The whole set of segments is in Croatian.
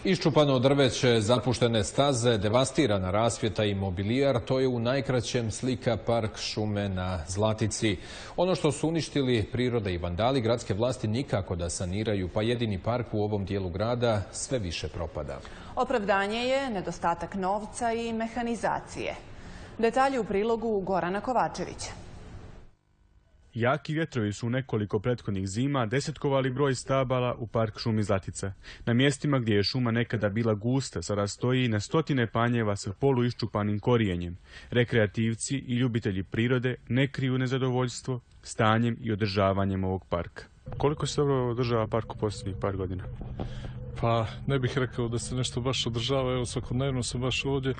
Iščupano drveće, zapuštene staze, devastirana rasvjeta i mobilijar, to je u najkraćem slika park šume na Zlatici. Ono što su uništili priroda i vandali, gradske vlasti nikako da saniraju, pa jedini park u ovom dijelu grada sve više propada. Opravdanje je nedostatak novca i mehanizacije. Detalji u prilogu Gorana Kovačevića. Jaki vjetrovi su u nekoliko prethodnih zima desetkovali broj stabala u park šumi Zlatica. Na mjestima gdje je šuma nekada bila gusta, sada stoji na stotine panjeva sa poluiščupanim korijenjem. Rekreativci i ljubitelji prirode ne kriju nezadovoljstvo stanjem i održavanjem ovog parka. Koliko se dobro održava park u posljednjih par godina? Pa ne bih rekao da se nešto baš održava. Evo, svakodnevno sam baš ovdje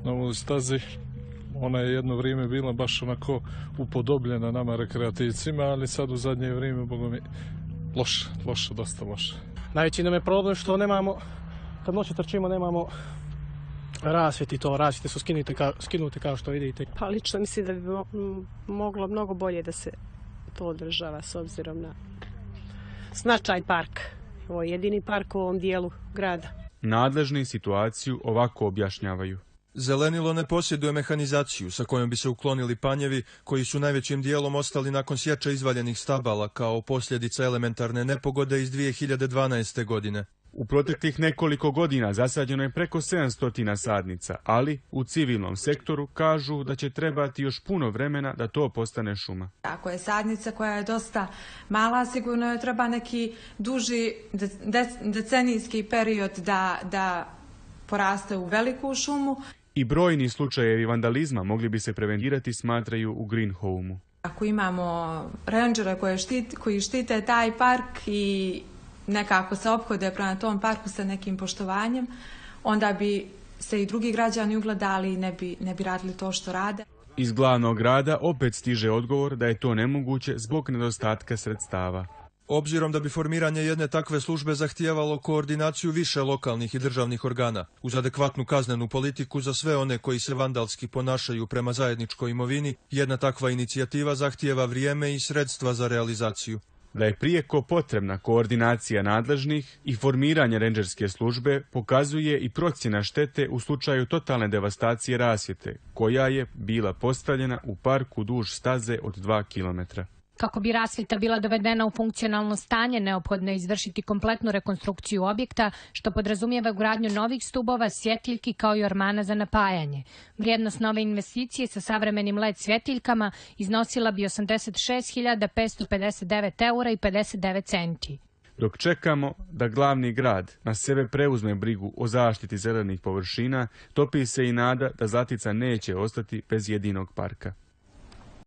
na ovoj stazi. Ona je jedno vrijeme bila baš onako upodobljena nama rekreativcima, ali sad u zadnje vrijeme, boga mi, loše, dosta loše. Najveći nam je problem što nemamo, kad noći trčimo, nemamo rasvjeti to. Rasvjete su skinute kao što vidite. Pa lično mislim da bi moglo mnogo bolje da se to održava s obzirom na značaj parka. Ovo je jedini park u ovom dijelu grada. Nadležni situaciju ovako objašnjavaju. Zelenilo ne posjeduje mehanizaciju sa kojom bi se uklonili panjevi koji su najvećim dijelom ostali nakon sječe izvaljenih stabala kao posljedica elementarne nepogode iz 2012. godine. U proteklih nekoliko godina zasađeno je preko 700 sadnica, ali u civilnom sektoru kažu da će trebati još puno vremena da to postane šuma. Ako je sadnica koja je dosta mala, sigurno je treba neki duži decenijski period da poraste u veliku šumu. I brojni slučajevi vandalizma mogli bi se prevenirati, smatraju u Green Home-u. Ako imamo rangere koji štite taj park i nekako se ophode prema tom parku sa nekim poštovanjem, onda bi se i drugi građani ugledali i ne bi radili to što rade. Iz glavnog grada opet stiže odgovor da je to nemoguće zbog nedostatka sredstava. Obzirom da bi formiranje jedne takve službe zahtijevalo koordinaciju više lokalnih i državnih organa, uz adekvatnu kaznenu politiku za sve one koji se vandalski ponašaju prema zajedničkoj imovini, jedna takva inicijativa zahtijeva vrijeme i sredstva za realizaciju. Da je prijeko potrebna koordinacija nadležnih i formiranje rendžerske službe pokazuje i procjena štete u slučaju totalne devastacije rasvjete, koja je bila postavljena u parku duž staze od 2 kilometra. Kako bi rasvjeta bila dovedena u funkcionalno stanje, neophodno je izvršiti kompletnu rekonstrukciju objekta, što podrazumijeva ugradnju novih stubova, svjetiljki kao i ormana za napajanje. Vrijednost nove investicije sa savremenim LED svjetiljkama iznosila bi 86.559 € i 59 centi. Dok čekamo da glavni grad na sebe preuzme brigu o zaštiti zelenih površina, topi se i nada da Zlatica neće ostati bez jedinog parka.